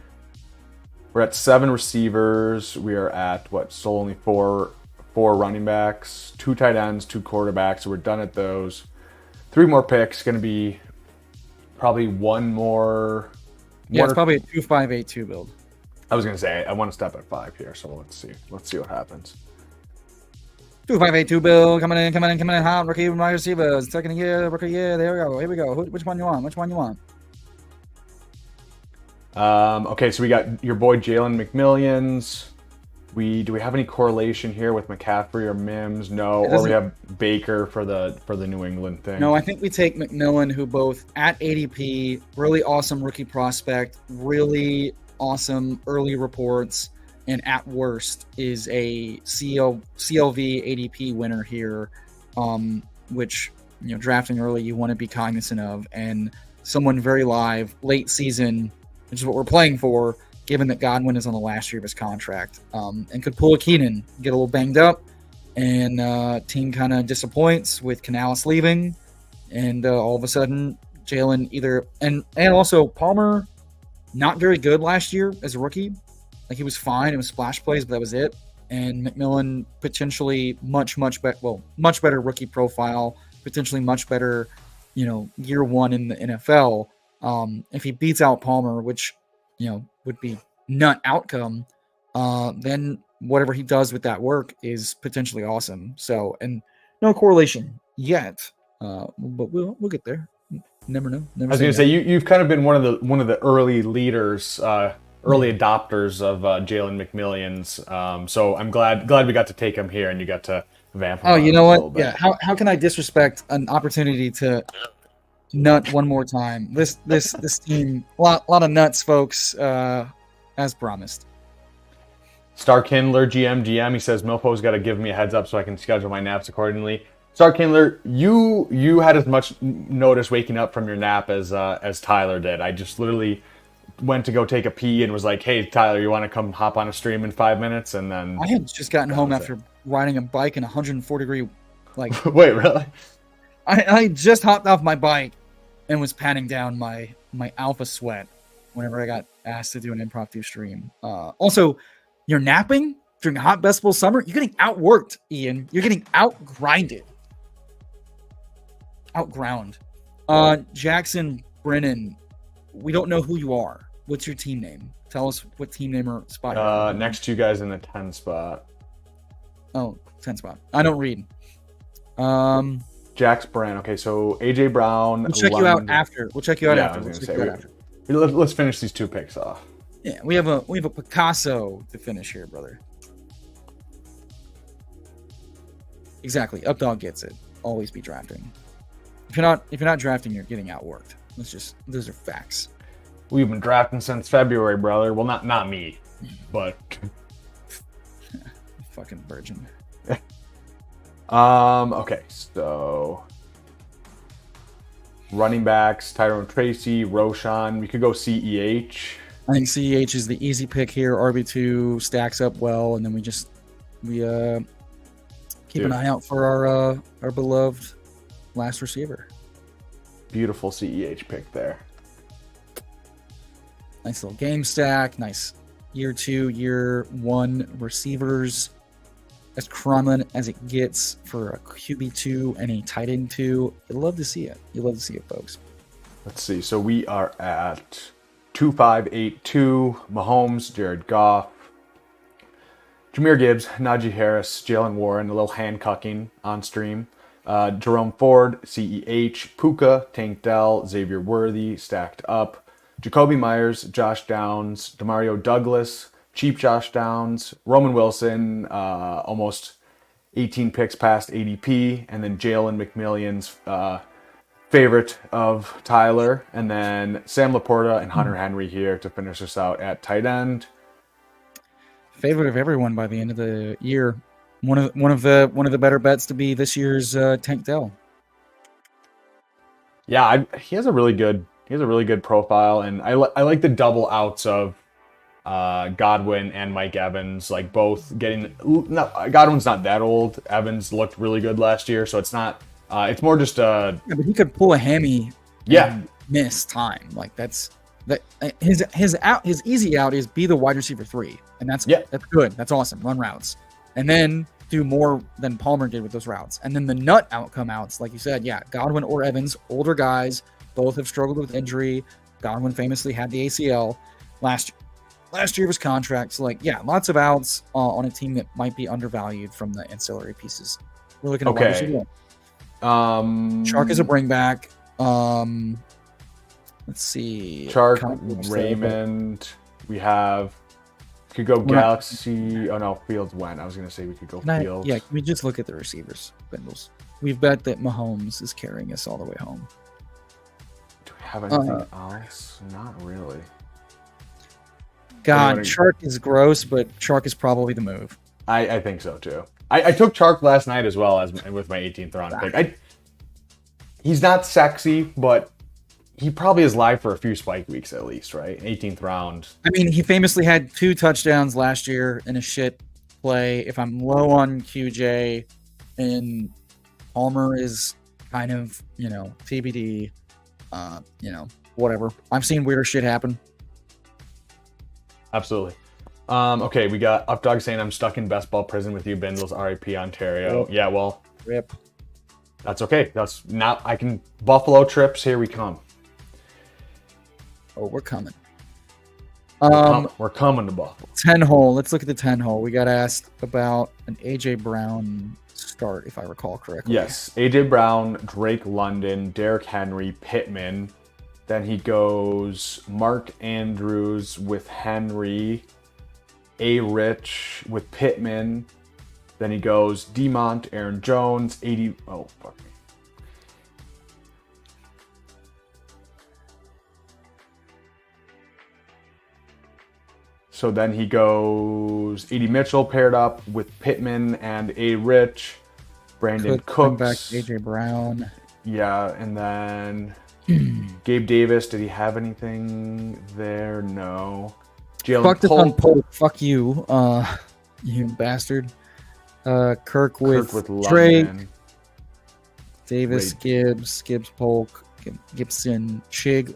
at 7 receivers. We are at so only four running backs, 2 tight ends, 2 quarterbacks. So we're done at those. 3 more picks. Going to be probably one more. Yeah, it's probably a 2-5-8-2 build. I was going to say I want to step at 5 here, so let's see what happens. 2-5-8-2 build coming in hot. Rookie wide receivers. Second year, rookie year. There we go. Here we go. Which one you want? Okay, so we got your boy Jalen McMillions. Do we have any correlation here with McCaffrey or Mims? No, or we have Baker for the New England thing. No, I think we take McMillan, who both at ADP, really awesome rookie prospect, really awesome early reports, and at worst is a CLV ADP winner here, which drafting early you want to be cognizant of, and someone very live late season, which is what we're playing for, given that Godwin is on the last year of his contract, and could pull a Keenan, get a little banged up, and team kind of disappoints with Canales leaving, and all of a sudden Jalen and also Palmer, not very good last year as a rookie. Like he was fine, it was splash plays, but that was it. And McMillan potentially much better rookie profile, potentially much better, year one in the NFL. If he beats out Palmer, which would be nut outcome, then whatever he does with that work is potentially awesome. So, and no correlation yet, but we'll get there. Never know. I was going to say you've kind of been one of the early leaders, early adopters of Jalen McMillions. So I'm glad we got to take him here, and you got to vamp him. Oh, you know what? Yeah. How can I disrespect an opportunity to nut one more time? This team, a lot of nuts, folks, as promised. Star Kindler, GM, he says Milfo's got to give me a heads up so I can schedule my naps accordingly. Star Kindler, you had as much notice waking up from your nap as Tyler did. I just literally went to go take a pee and was like, "Hey, Tyler, you want to come hop on a stream in 5 minutes?" And then I had just gotten home after riding a bike in 104-degree, like. Wait, really? I just hopped off my bike and was patting down my alpha sweat whenever I got asked to do an impromptu stream. Also, you're napping during a hot Best Bowl summer. You're getting outworked, Ian. You're getting outgrinded. Outground. Jackson Brennan, we don't know who you are. What's your team name? Tell us what team name or spot you're on. Next to you guys in the 10 spot. Oh, 10 spot. I don't read. Jax Brand. Okay, so AJ Brown. We'll check you out after. Yeah, I was gonna say, let's finish these 2 picks off. Yeah, we have a Picasso to finish here, brother. Exactly. Updog gets it. Always be drafting. If you're not drafting, you're getting outworked. Those are facts. We've been drafting since February, brother. Well, not me, but fucking virgin. Okay, so running backs, Tyrone Tracy, Roshan. We could go CEH. I think CEH is the easy pick here. RB2 stacks up well, and then we keep an eye out for our beloved last receiver. Beautiful CEH pick there. Nice little game stack. Nice year 2, year 1 receivers. As common as it gets for a QB2 and a tight end 2. You love to see it. You love to see it, folks. Let's see. So we are at 2582. Mahomes, Jared Goff, Jahmyr Gibbs, Najee Harris, Jalen Warren, a little hand cucking on stream. Jerome Ford, CEH, Puka, Tank Dell, Xavier Worthy, stacked up. Jacoby Myers, Josh Downs, Demario Douglas, cheap Josh Downs, Roman Wilson, almost 18 picks past ADP, and then Jalen McMillion's favorite of Tyler, and then Sam Laporta and Hunter Henry here to finish us out at tight end. Favorite of everyone by the end of the year. One of the better bets to be this year's Tank Dell. Yeah, he has a really good profile, and I like the double outs of Godwin and Mike Evans, like both getting. Godwin's not that old. Evans looked really good last year, so it's not. It's more just a. Yeah, but he could pull a hammy. Yeah. And miss time. Like that's that. His easy out is be the wide receiver 3, and that's good. That's awesome. Run routes, and then do more than Palmer did with those routes, and then the nut outcome outs, like you said, Godwin or Evans, older guys, both have struggled with injury. Godwin famously had the ACL last year of his contract. So, lots of outs on a team that might be undervalued from the ancillary pieces. We're looking at wide receiver 1. Chark is a bring back. Let's see. Chark, Raymond. We have. Could go Galaxy. Oh no, Fields went. I was gonna say we could go Fields. Can we just look at the receivers, Bengals? We've bet that Mahomes is carrying us all the way home. Do we have anything else? Not really. God, Chark is gross, but Chark is probably the move. I think so too. I took Chark last night as well as with my 18th round pick. He's not sexy, but he probably is live for a few spike weeks at least, right? 18th round. I mean, he famously had 2 touchdowns last year in a shit play. If I'm low on QJ and Palmer is kind of, TBD, whatever. I've seen weirder shit happen. Absolutely. Okay, we got Updog saying I'm stuck in best ball prison with you, Bindles, RIP Ontario. Rip. Yeah, well, Rip. That's okay. That's not. I can Buffalo trips. Here we come. Oh, we're coming. We're coming to Buffalo. 10 hole. Let's look at the 10 hole. We got asked about an AJ Brown start, if I recall correctly. Yes, AJ Brown, Drake London, Derrick Henry, Pittman. Then he goes Mark Andrews with Henry, A. Rich with Pittman. Then he goes Demont, Aaron Jones, 80. Oh, fuck me. So then he goes A.D. Mitchell paired up with Pittman and A. Rich, Brandon Cooks. Back AJ Brown. Yeah, and then Gabe Davis. Did he have anything there? No. Fuck this on Polk. Fuck you, you bastard. Kirk with Drake, London. Davis, Gibbs, Polk, Gibson, Chig.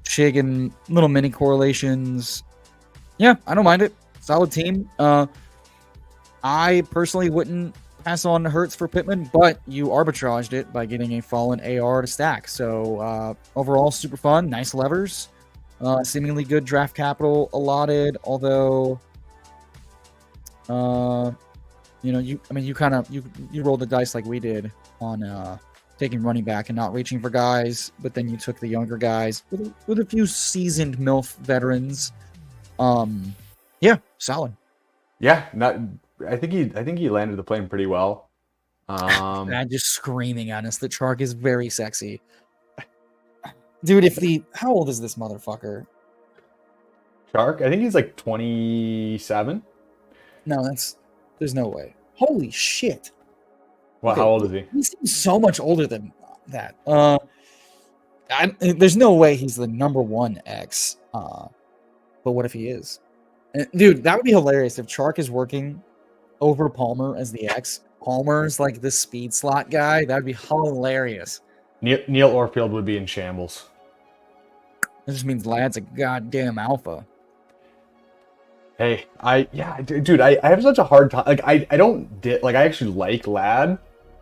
Chig and little mini correlations. Yeah, I don't mind it. Solid team. I personally wouldn't pass on Hurts for Pittman, but you arbitraged it by getting a fallen AR to stack. So overall, super fun. Nice levers. Seemingly good draft capital allotted. Although, you rolled the dice like we did on taking running back and not reaching for guys, but then you took the younger guys with a few seasoned MILF veterans. Yeah, solid. Yeah, I think he landed the plane pretty well. I'm just screaming at us that Chark is very sexy. Dude, how old is this motherfucker? Chark? I think he's like 27. No, there's no way. Holy shit. Well, okay. How old is he? He seems so much older than that. There's no way he's the number 1 X. But what if he is? Dude, that would be hilarious if Chark is working over Palmer as the X. Palmer's like the speed slot guy, that'd be hilarious. Neil Orfield would be in shambles. That just means Lad's a goddamn alpha. Hey, dude, I have such a hard time. Like, I actually like Lad,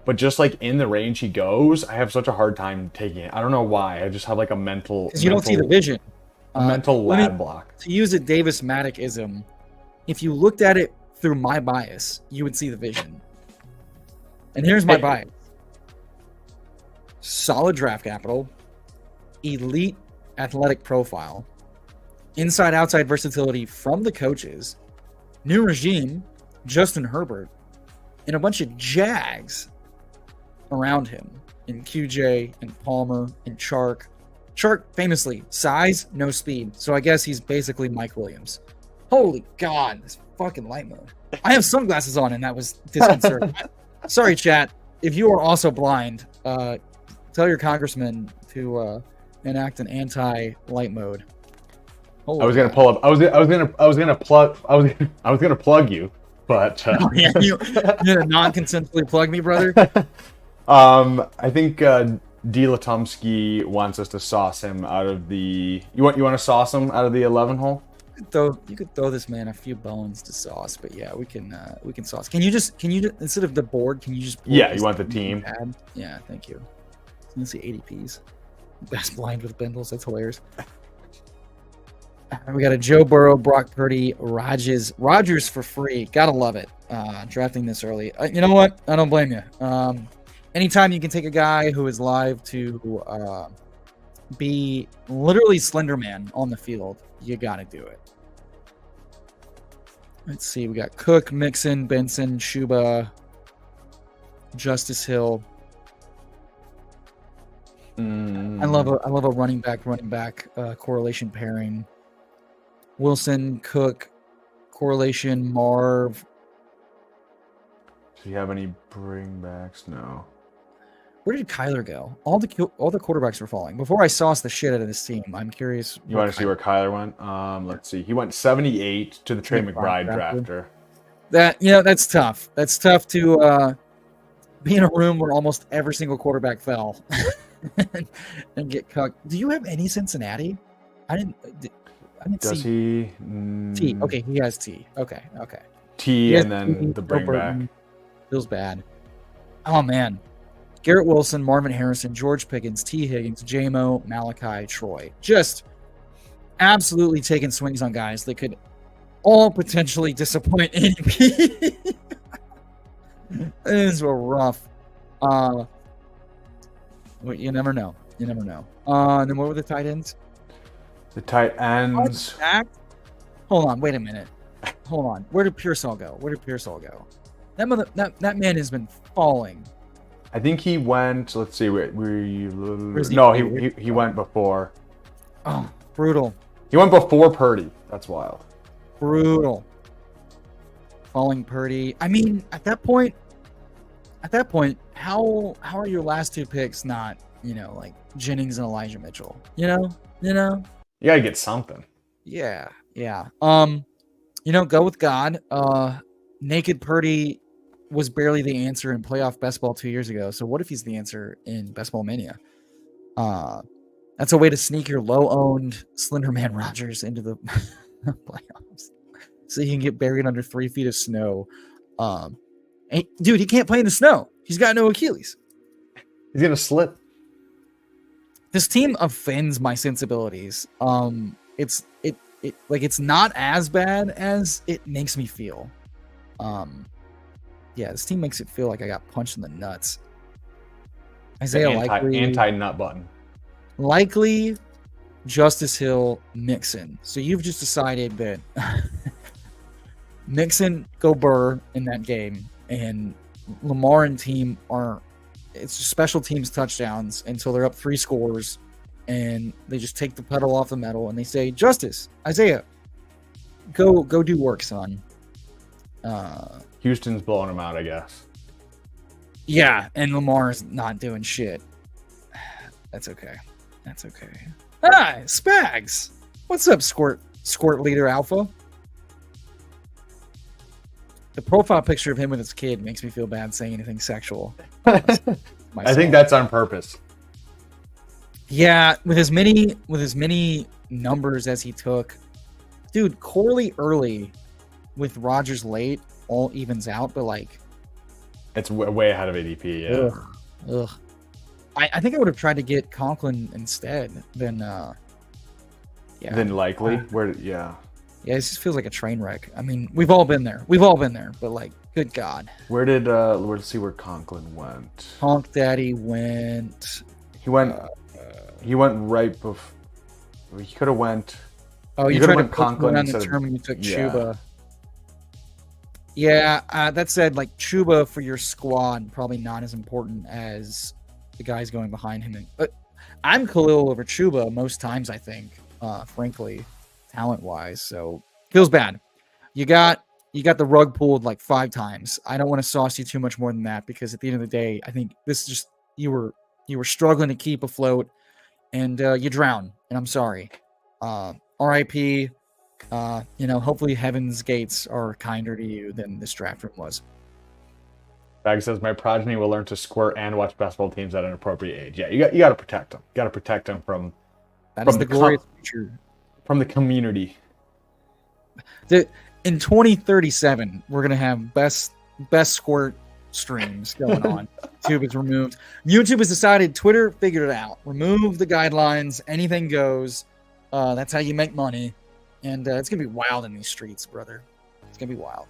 but just like in the range he goes, I have such a hard time taking it. I don't know why. I just have like a mental. Because you don't see the vision. Mental Lad block. To use a Davis Maddock-ism, if you looked at it through my bias, you would see the vision. And here's my bias. Solid draft capital, elite athletic profile, inside-outside versatility from the coaches, new regime, Justin Herbert, and a bunch of Jags around him in QJ and Palmer and Chark. Chark, famously, size, no speed. So I guess he's basically Mike Williams. Holy God, this fucking light mode. I have sunglasses on, and that was disconcerting. Sorry, chat. If you are also blind, tell your congressman to enact an anti-light mode. Holy I was gonna pull up. I was gonna plug you, but Oh, yeah, you gonna non-consensually plug me, brother? I think D. Latumsky wants us to sauce him out of the. You want to sauce him out of the 11 hole? You could throw this man a few bones to sauce, but yeah, we can sauce. Can you just instead of the board, can you just pull Yeah, up you want the team? pad? Yeah, thank you. Let's see ADPs. Best blind with Bendels. That's hilarious. We got a Joe Burrow, Brock Purdy, Rodgers for free. Gotta love it. Drafting this early. You know what? I don't blame you. Anytime you can take a guy who is live to be literally Slender Man on the field, you gotta do it. Let's see. We got Cook, Mixon, Benson, Shuba, Justice Hill. I love a running back correlation pairing. Wilson, Cook, correlation, Marv. Do you have any bringbacks? No. Where did Kyler go? All the quarterbacks were falling. Before I sauce the shit out of this team, I'm curious. You want to see where Kyler went? Let's see. He went 78 to the Trey McBride drafter. That's tough. That's tough to be in a room where almost every single quarterback fell and get cucked. Do you have any Cincinnati? I didn't Does see he? T. Okay, he has T. Okay. T and then the bring back. Feels bad. Oh man. Garrett Wilson, Marvin Harrison, George Pickens, T. Higgins, J-Mo, Malachi, Troy. Just absolutely taking swings on guys that could all potentially disappoint ADP. These were rough. But you never know. And then what were the tight ends? The tight ends. Hold on, wait a minute. Hold on. Where did Pearsall go? That man has been falling. I think he went. Let's see. He went before. Oh, brutal. He went before Purdy. That's wild. Brutal. Falling Purdy. I mean, at that point, how are your last two picks not, like Jennings and Elijah Mitchell? You gotta get something. Yeah. Go with God. Naked Purdy was barely the answer in playoff best ball 2 years ago. So what if he's the answer in best ball mania? That's a way to sneak your low-owned Slenderman Rodgers into the playoffs, so he can get buried under 3 feet of snow. Dude, he can't play in the snow. He's got no Achilles. He's gonna slip. This team offends my sensibilities. It's not as bad as it makes me feel. This team makes it feel like I got punched in the nuts. Isaiah anti-nut button. Likely Justice Hill, Mixon. So you've just decided that Mixon go Burr in that game, and Lamar and team it's just special teams touchdowns until they're up 3 scores, and they just take the pedal off the metal and they say, Justice, Isaiah, go do work, son. Houston's blowing him out, I guess. Yeah, and Lamar's not doing shit. That's okay. Ah, Spags. What's up, Squirt Leader Alpha? the profile picture of him with his kid makes me feel bad saying anything sexual. I think that's on purpose. Yeah, with as many numbers as he took, dude. Corley early with Rogers late all evens out, but like it's way ahead of ADP. Yeah. Ugh. I think I would have tried to get Conklin instead than Than likely. Yeah, it just feels like a train wreck. I mean, we've all been there, but like, good God. Let's see where Conklin went. Honk Daddy went. He went right before. He could have went. Oh, you tried to Conklin on the term and you took Chuba. Yeah, that said, like Chuba for your squad probably not as important as the guys going behind him. But I'm Khalil over Chuba most times, I think. Frankly, talent-wise, so feels bad. You got the rug pulled like 5 times. I don't want to sauce you too much more than that because at the end of the day, I think this is just you were struggling to keep afloat, and you drown. And I'm sorry. R.I.P. Hopefully heaven's gates are kinder to you than this draft room was. Bag says my progeny will learn to squirt and watch basketball teams at an appropriate age. Yeah, you got to protect them. You got to protect them from. That is the glorious future. From the community. In 2037, we're going to have best squirt streams going on. YouTube is removed. YouTube has decided, Twitter figured it out. Remove the guidelines. Anything goes. That's how you make money. And it's going to be wild in these streets, brother. It's going to be wild.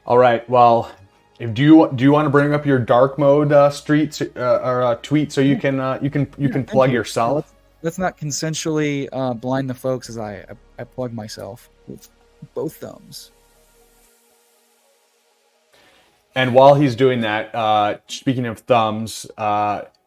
All right. Well, do you want to bring up your dark mode streets or tweet so you can plug yourself? Let's not consensually blind the folks as I plug myself with both thumbs. And while he's doing that, speaking of thumbs,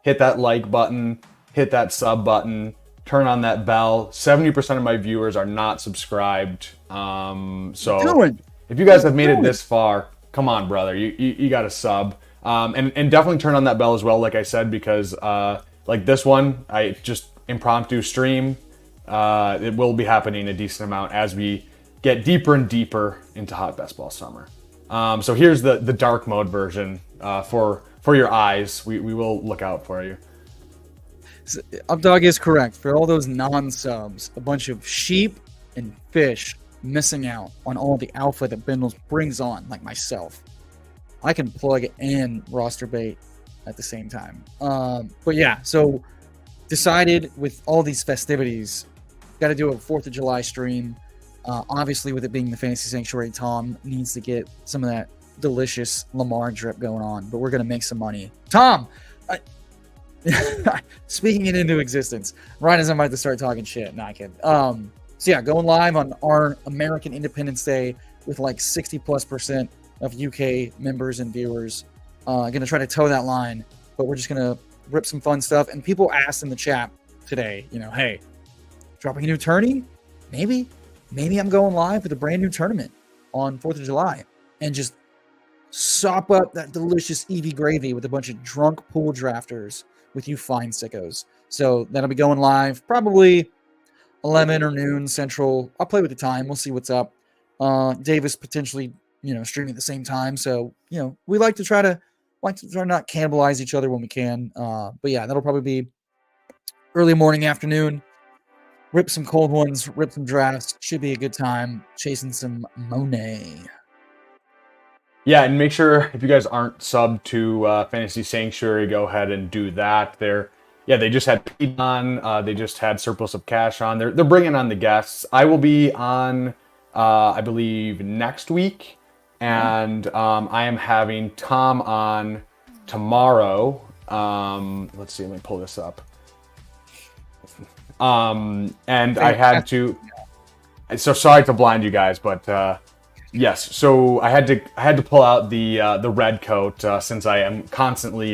hit that like button, hit that sub button, turn on that bell. 70% of my viewers are not subscribed. So if you guys have made it this far, come on, brother, you got to sub. And definitely turn on that bell as well, like I said, because like this one, I just impromptu stream. It will be happening a decent amount as we get deeper and deeper into hot best ball summer. So here's the dark mode version for your eyes. We will look out for you. Updog is correct. For all those non-subs, a bunch of sheep and fish missing out on all the alpha that Bindles brings on, like myself. I can plug and roster bait at the same time. But yeah, so decided with all these festivities, got to do a 4th of July stream. Obviously, with it being the Fantasy Sanctuary, Tom needs to get some of that delicious Lamar drip going on, but we're going to make some money. Tom, speaking it into existence, right as I'm about to start talking shit. Not kidding. So yeah, going live on our American Independence Day with like 60+% of UK members and viewers. Going to try to toe that line, but we're just going to rip some fun stuff. And people asked in the chat today, hey, dropping a new tourney? Maybe I'm going live with a brand new tournament on 4th of July and just sop up that delicious Eevee gravy with a bunch of drunk pool drafters with you fine sickos. So that'll be going live probably 11 or noon central. I'll play with the time. We'll see what's up. Davis potentially, streaming at the same time. So, we like to try to not cannibalize each other when we can. But yeah, that'll probably be early morning, afternoon. Rip some cold ones, rip some drafts. Should be a good time chasing some Monet. Yeah, and make sure if you guys aren't subbed to Fantasy Sanctuary, go ahead and do that. They just had Pete on. They just had Surplus of Cash on. They're bringing on the guests. I will be on, I believe, next week. And I am having Tom on tomorrow. Let's see, let me pull this up. And I had to, so sorry to blind you guys, but yes, so I had to pull out the red coat since I am constantly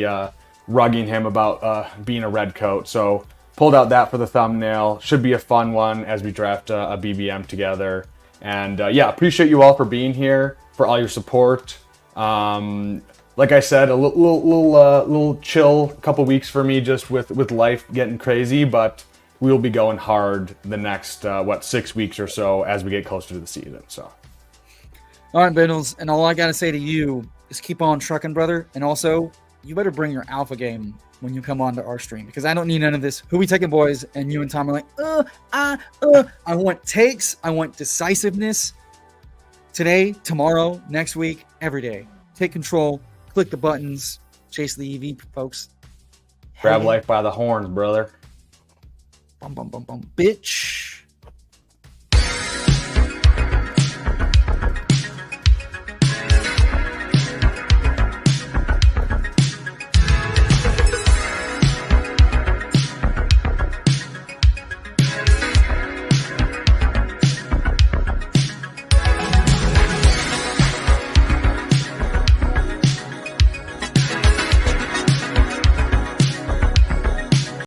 rugging him about being a red coat. So pulled out that for the thumbnail. Should be a fun one as we draft a BBM together. And yeah, appreciate you all for being here, for all your support. Like I said, a little chill couple weeks for me just with life getting crazy, but we'll be going hard the next 6 weeks or so as we get closer to the season. So All right, Bindles, and all I gotta say to you is keep on trucking, brother. And also, you better bring your alpha game when you come onto our stream, because I don't need none of this. Who we taking, boys? And you and Tom are like, I want takes. I want decisiveness. Today, tomorrow, next week, every day. Take control. Click the buttons. Chase the EV, folks. Grab Hell yeah. life by the horns, brother. Bum, bum, bum, bum. Bitch.